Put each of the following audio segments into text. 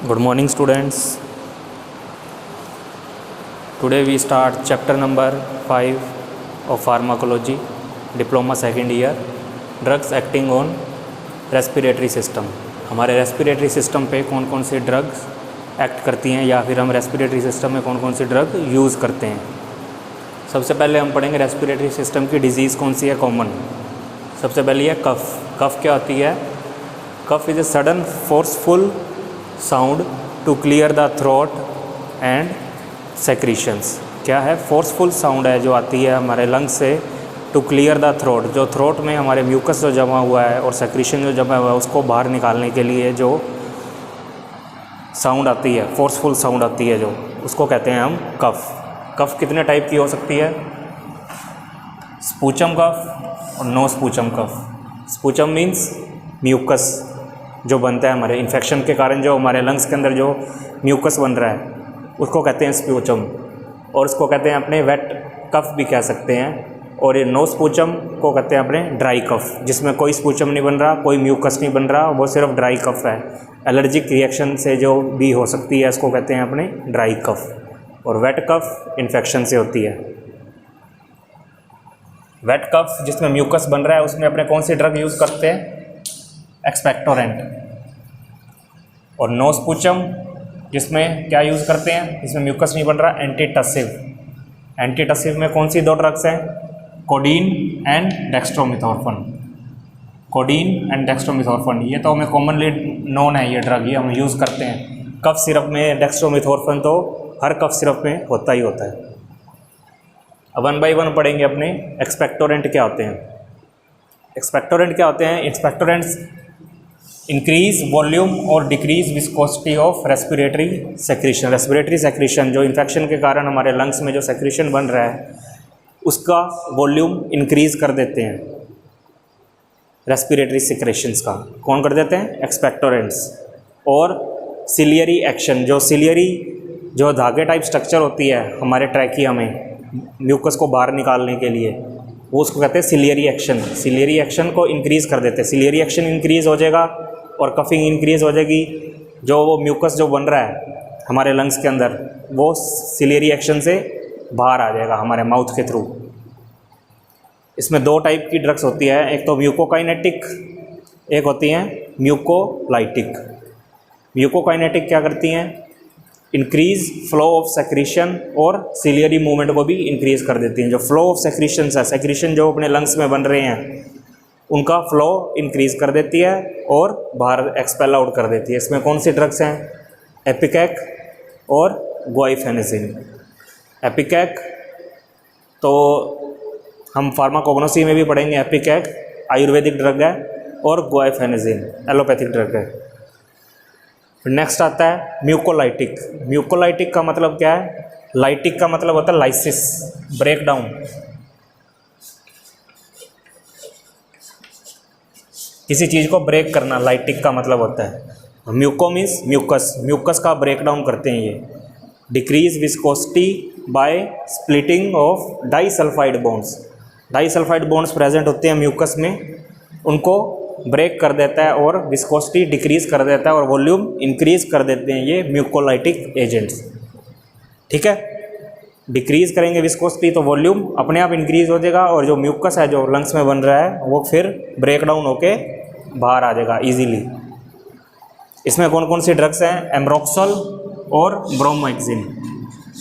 Good morning, students. Today we start chapter number 5 of pharmacology, diploma second year, drugs acting on respiratory system. हमारे respiratory system पे कौन कौन सी drugs act करती हैं या फिर हम रेस्पिरेटरी सिस्टम में कौन कौन सी ड्रग यूज़ करते हैं। सबसे पहले हम पढ़ेंगे रेस्पिरेटरी सिस्टम की डिजीज़ कौन सी है कॉमन। सबसे पहले है कफ। कफ क्या होती है? कफ is a sudden forceful sound to clear the throat and secretions. क्या है? फोर्सफुल साउंड है जो आती है हमारे लंग्स से टू क्लियर द थ्रोट। जो थ्रोट में हमारे म्यूकस जो जमा हुआ है और सेक्रीशन जो जमा हुआ है उसको बाहर निकालने के लिए जो साउंड आती है, फोर्सफुल साउंड आती है जो, उसको कहते हैं हम कफ। कफ कितने टाइप की हो सकती है? स्पूचम कफ और नो स्पूचम कफ। स्पूचम मीन्स म्यूकस जो बनता है हमारे इन्फेक्शन के कारण, जो हमारे लंग्स के अंदर जो म्यूकस बन रहा है उसको कहते हैं स्पूचम, और उसको कहते हैं अपने वेट कफ भी कह सकते हैं। और ये नो स्पूचम को कहते हैं अपने ड्राई कफ, जिसमें कोई स्पूचम नहीं बन रहा, कोई म्यूकस नहीं बन रहा, वो सिर्फ ड्राई कफ है। एलर्जिक रिएक्शन से जो भी हो सकती है इसको कहते हैं अपने ड्राई कफ। और वेट कफ इन्फेक्शन से होती है। वेट कफ जिसमें म्यूकस बन रहा है उसमें अपने कौन सी ड्रग यूज़ करते हैं? एक्सपेक्टोरेंट। और नो स्पूचम जिसमें क्या यूज़ करते हैं, जिसमें म्यूकस नहीं बन रहा, एंटीटसिव। एंटीटसिव में कौन सी दो ड्रग्स हैं? Codeine and dextromethorphan. Codeine and dextromethorphan ये तो हमें कॉमनली नोन है, ये ड्रग ये हम यूज़ करते हैं। कफ सिरप में डेक्स्ट्रोमिथोर्फन तो हर कफ सिरप में होता ही होता है। अब 1 बाई 1 पढ़ेंगे अपने एक्सपेक्टोरेंट क्या होते हैं। एक्सपेक्टोरेंट क्या होते हैं? एक्सपेक्टोरेंट्स इंक्रीज वॉल्यूम और decrease viscosity of respiratory secretion. Respiratory secretion जो इन्फेक्शन के कारण हमारे लंग्स में जो सेक्रीशन बन रहा है उसका वॉल्यूम इंक्रीज कर देते हैं। रेस्पिरेटरी सेक्रेशंस का कौन कर देते हैं? एक्सपेक्टोरेंट्स। और सिलियरी एक्शन, जो सिलियरी जो धागे टाइप स्ट्रक्चर होती है हमारे ट्रैकिया में म्यूकस को बाहर निकालने के लिए, वो उसको कहते हैं सिलियरी एक्शन। सिलियरी एक्शन को इंक्रीज़ कर देते हैं। सिलियरी एक्शन इंक्रीज़ हो जाएगा और कफिंग इंक्रीज़ हो जाएगी। जो वो म्यूकस जो बन रहा है हमारे लंग्स के अंदर वो सिलियरी एक्शन से बाहर आ जाएगा हमारे माउथ के थ्रू। इसमें 2 टाइप की ड्रग्स होती है, एक तो म्यूकोकाइनेटिक, एक होती हैं म्यूकोलाइटिक। म्यूकोकाइनेटिक क्या करती हैं? इंक्रीज़ फ्लो ऑफ सेक्रीशन और सिलियरी मूवमेंट को भी इंक्रीज़ कर देती हैं। जो फ्लो ऑफ सेक्रीशन है, सेक्रीशन जो अपने लंग्स में बन रहे हैं उनका फ्लो इंक्रीज़ कर देती है और बाहर एक्सपेल आउट कर देती है। इसमें कौन सी ड्रग्स हैं? एपिकैक और गुआइफेनेजिन। एपिकैक तो हम फार्माकोग्नोसी में भी पढ़ेंगे। एपिकैक आयुर्वेदिक ड्रग है और गुआइफेनेजिन एलोपैथिक ड्रग है। नेक्स्ट आता है म्यूकोलाइटिक। म्यूकोलाइटिक का मतलब क्या है? लाइटिक का मतलब होता है लाइसिस, ब्रेक डाउन। किसी चीज़ को ब्रेक करना लाइटिक का मतलब होता है। म्यूको मीन्स म्यूकस, म्यूकस का ब्रेक डाउन करते हैं ये। Decrease viscosity by splitting of disulphide bonds. Disulphide bonds present होते हैं म्यूकस में, उनको ब्रेक कर देता है और विस्कोसिटी डिक्रीज़ कर देता है और वॉल्यूम इंक्रीज़ कर देते हैं ये म्यूकोलाइटिक एजेंट्स। ठीक है, डिक्रीज़ करेंगे विस्कोसिटी तो वॉल्यूम अपने आप इंक्रीज़ हो जाएगा और जो म्यूकस है जो लंग्स में बन रहा है वो फिर ब्रेक डाउन होके बाहर आ जाएगा ईजीली। इसमें कौन कौन सी ड्रग्स हैं? एम्ब्रोक्सोल और ब्रोमोएक्सिन।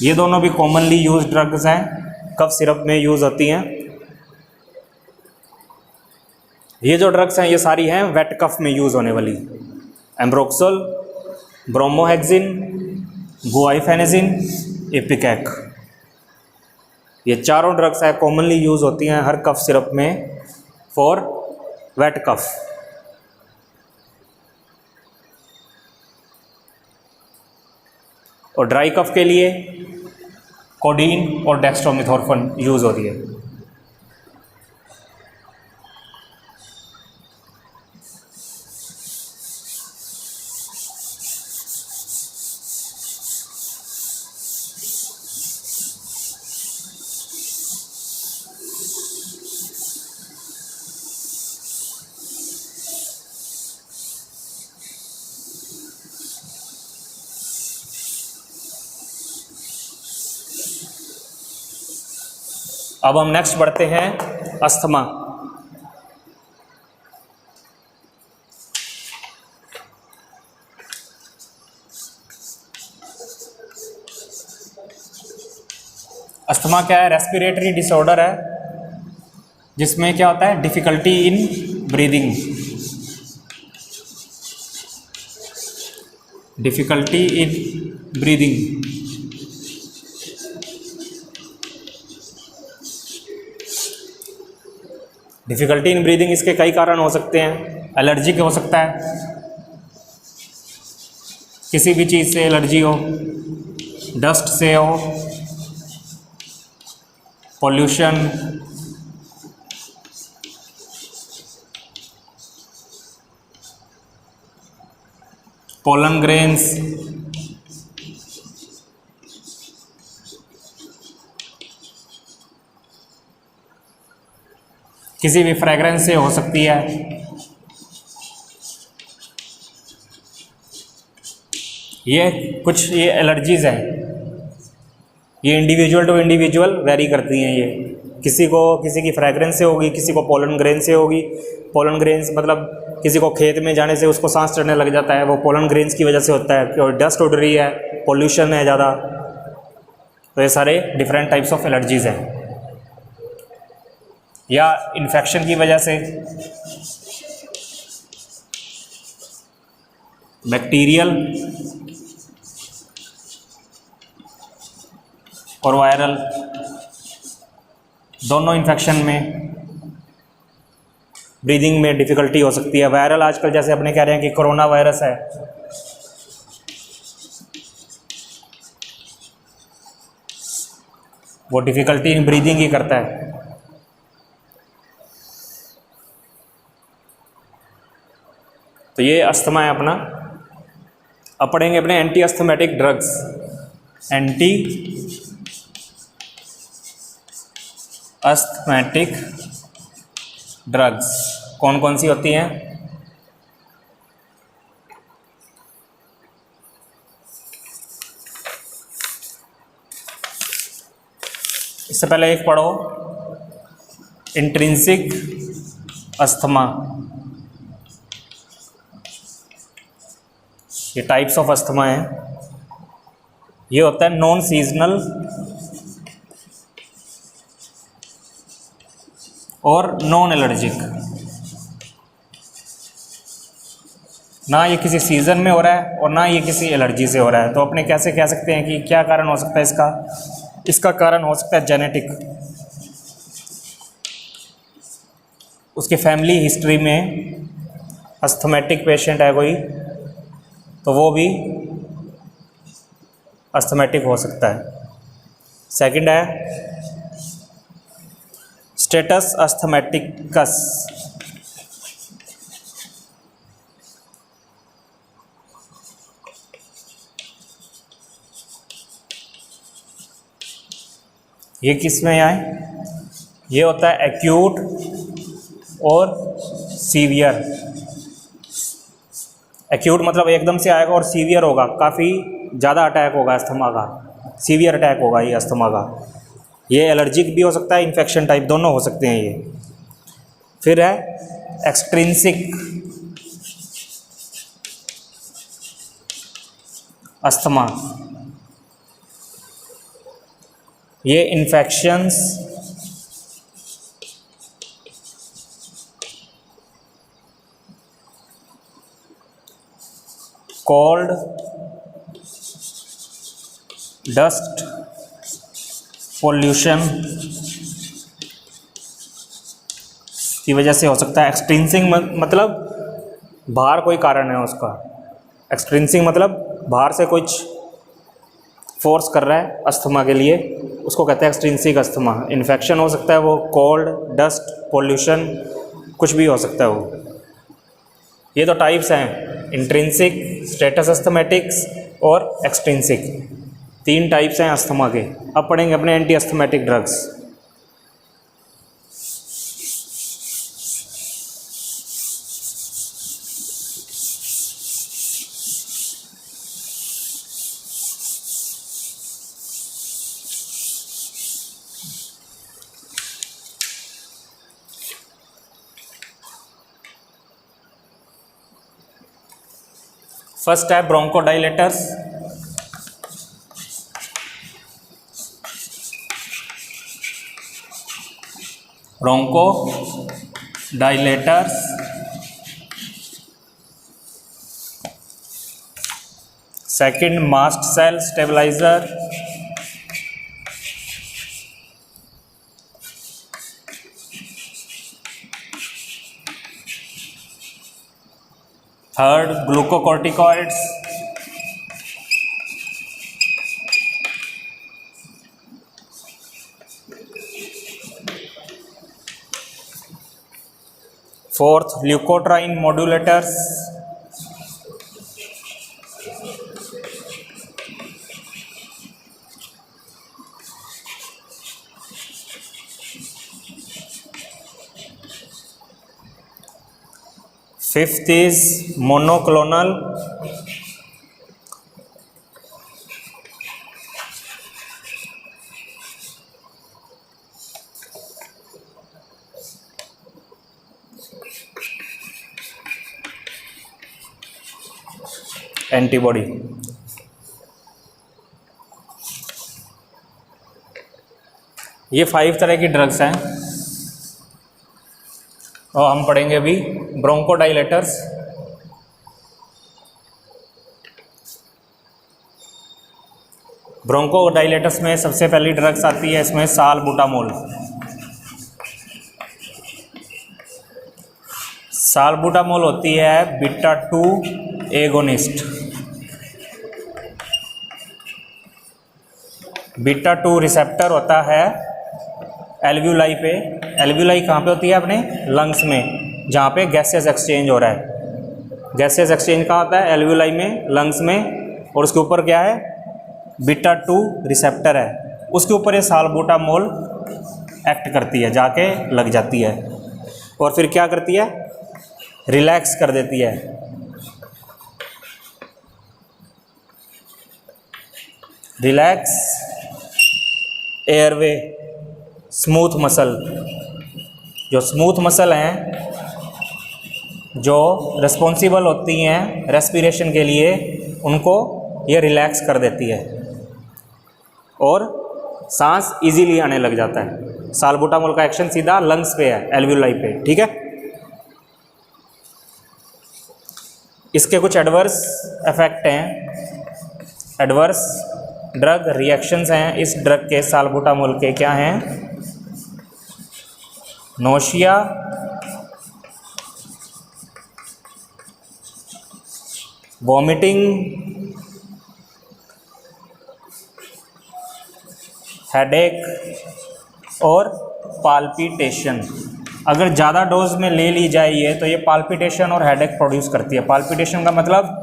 ये दोनों भी कॉमनली यूज ड्रग्स हैं, कफ सिरप में यूज़ होती हैं। ये जो ड्रग्स हैं ये सारी हैं वेट कफ में यूज़ होने वाली। एम्ब्रोक्सोल, ब्रोमोहेक्सिन, गुआइफेनेजिन, एपिकैक, ये चारों ड्रग्स है कॉमनली यूज़ होती हैं हर कफ सिरप में फॉर वेट कफ। और ड्राई कफ के लिए कोडीन और डेक्स्ट्रोमिथोर्फन यूज़ होती है। अब हम नेक्स्ट बढ़ते हैं अस्थमा। अस्थमा क्या है? रेस्पिरेटरी डिसऑर्डर है जिसमें क्या होता है? Difficulty in breathing, difficulty in breathing. Difficulty in breathing इसके कई कारण हो सकते हैं। एलर्जी के हो सकता है, किसी भी चीज़ से एलर्जी हो, डस्ट से हो, पोल्यूशन, पोलन ग्रेन्स, किसी भी फ्रेगरेंस से हो सकती है। ये कुछ ये एलर्जीज़ हैं, ये इंडिविजुअल टू इंडिविजुअल वेरी करती हैं। ये किसी की फ्रेगरेंस से होगी, किसी को पोलन ग्रेन से होगी। पोलन ग्रेन्स मतलब किसी को खेत में जाने से उसको सांस चढ़ने लग जाता है, वो पोलन ग्रेन्स की वजह से होता है। और डस्ट उड़ रही है, पोल्यूशन है ज़्यादा, तो ये सारे डिफरेंट टाइप्स ऑफ एलर्जीज़ हैं। या इन्फेक्शन की वजह से, बैक्टीरियल और वायरल, दोनों इन्फेक्शन में ब्रीदिंग में डिफ़िकल्टी हो सकती है। वायरल आजकल जैसे अपने कह रहे हैं कि कोरोना वायरस है, वो डिफ़िकल्टी इन ब्रीदिंग ही करता है। तो ये अस्थमा है अपना। अब पढ़ेंगे अपने anti asthmatic drugs. Anti asthmatic drugs कौन कौन सी होती हैं? इससे पहले एक पढ़ो, इंट्रिंसिक अस्थमा। ये टाइप्स ऑफ अस्थमा है। ये होता है नॉन सीजनल और नॉन एलर्जिक। ना ये किसी सीज़न में हो रहा है और ना ये किसी एलर्जी से हो रहा है। तो अपने कैसे कह सकते हैं कि क्या कारण हो सकता है इसका? इसका कारण हो सकता है जेनेटिक। उसकी फैमिली हिस्ट्री में अस्थमेटिक पेशेंट है कोई, तो वो भी अस्थमेटिक हो सकता है। सेकंड है स्टेटस अस्थमेटिकस। ये किस में आए? ये होता है एक्यूट और सीवियर। एक्यूट मतलब एकदम से आएगा, और सीवियर होगा, काफ़ी ज़्यादा अटैक होगा अस्थमा का, सीवियर अटैक होगा ये अस्थमा का। ये एलर्जिक भी हो सकता है, इन्फेक्शन टाइप दोनों हो सकते हैं ये। फिर है एक्सट्रिंसिक अस्थमा। ये इन्फेक्शंस कॉल्ड डस्ट पोल्यूशन की वजह से हो सकता है। एक्सट्रिंसिक मतलब बाहर कोई कारण है उसका। एक्सट्रिंसिक मतलब बाहर से कुछ फोर्स कर रहा है अस्थमा के लिए, उसको कहते हैं एक्सट्रिंसिक अस्थमा। इन्फेक्शन हो सकता है वो, कोल्ड, डस्ट, पोल्यूशन, कुछ भी हो सकता है वो। ये तो टाइप्स हैं, इंट्रिंसिक, स्टेटस अस्थमेटिक्स और एक्सट्रिंसिक। 3 टाइप्स हैं अस्थमा के। अब पढ़ेंगे अपने एंटी अस्थमेटिक ड्रग्स। फर्स्ट है bronchodilators, bronchodilators, second mast cell stabiliser, third glucocorticoids, fourth leukotriene modulators, fifth is monoclonal, antibody. ये 5 तरह की ड्रग्स हैं और हम पढ़ेंगे अभी ब्रोंकोडाइलेटर्स। ब्रोंकोडाइलेटर्स में सबसे पहली ड्रग्स आती है इसमें सालबुटामोल। सालबुटामोल होती है बीटा 2 एगोनिस्ट। बीटा 2 रिसेप्टर होता है एल्व्यूलाई पे। एल्व्यूलाई कहाँ पे होती है? अपने लंग्स में, जहाँ पे गैसेस एक्सचेंज हो रहा है। गैसेस एक्सचेंज कहाँ होता है? एल्व्यूलाई में, लंग्स में। और उसके ऊपर क्या है? बीटा 2 रिसेप्टर है। उसके ऊपर ये सालबुटामोल एक्ट करती है, जाके लग जाती है और फिर क्या करती है? रिलैक्स कर देती है। Relax airway, smooth muscle. जो स्मूथ मसल हैं, जो रिस्पॉन्सिबल होती हैं रेस्पिरेशन के लिए, उनको ये रिलैक्स कर देती है और सांस इजीली आने लग जाता है। सालबुटामोल का एक्शन सीधा लंग्स पे है, एल्व्यूलाई पे। ठीक है। इसके कुछ एडवर्स इफेक्ट हैं, एडवर्स ड्रग रिएक्शंस हैं इस ड्रग के, सालबुटामोल के। क्या हैं? नोशिया, वॉमिटिंग, हेडेक और पाल्पिटेशन। अगर ज़्यादा डोज में ले ली जाए ये, तो ये पाल्पिटेशन और हेडेक प्रोड्यूस करती है। पाल्पिटेशन का मतलब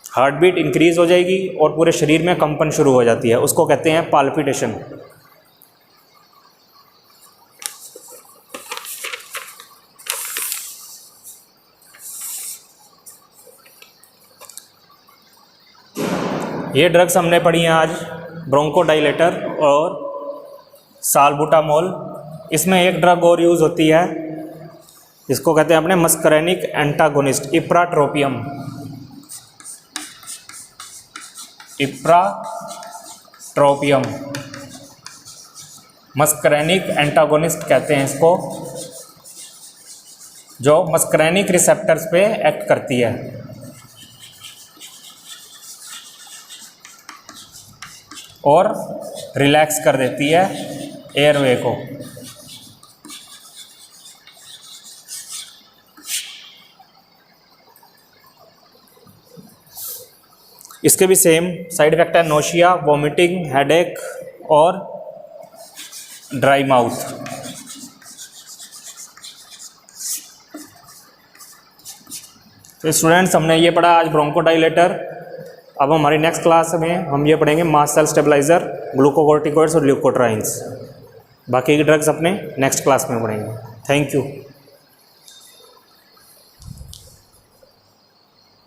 हार्ट बीट इंक्रीज हो जाएगी और पूरे शरीर में कंपन शुरू हो जाती है, उसको कहते हैं पाल्पिटेशन। ये ड्रग्स हमने पढ़ी हैं आज, ब्रोंकोडाइलेटर और सालबुटामोल। इसमें एक ड्रग और यूज़ होती है, इसको कहते हैं अपने muscarinic antagonist, ipratropium. Ipratropium muscarinic antagonist कहते हैं इसको, जो मस्करेनिक रिसेप्टर्स पे एक्ट करती है और रिलैक्स कर देती है एयरवे को। इसके भी सेम साइड इफेक्ट है, नोशिया, वॉमिटिंग, हेडेक और ड्राई माउथ। तो स्टूडेंट्स, हमने ये पढ़ा आज ब्रोंकोडाइलेटर। अब हमारी नेक्स्ट क्लास में हम ये पढ़ेंगे मास्ट सेल स्टेबलाइजर, ग्लूकोकॉर्टिकॉइड्स और ल्यूकोट्राइन्स। बाकी की ड्रग्स अपने नेक्स्ट क्लास में पढ़ेंगे। Thank you.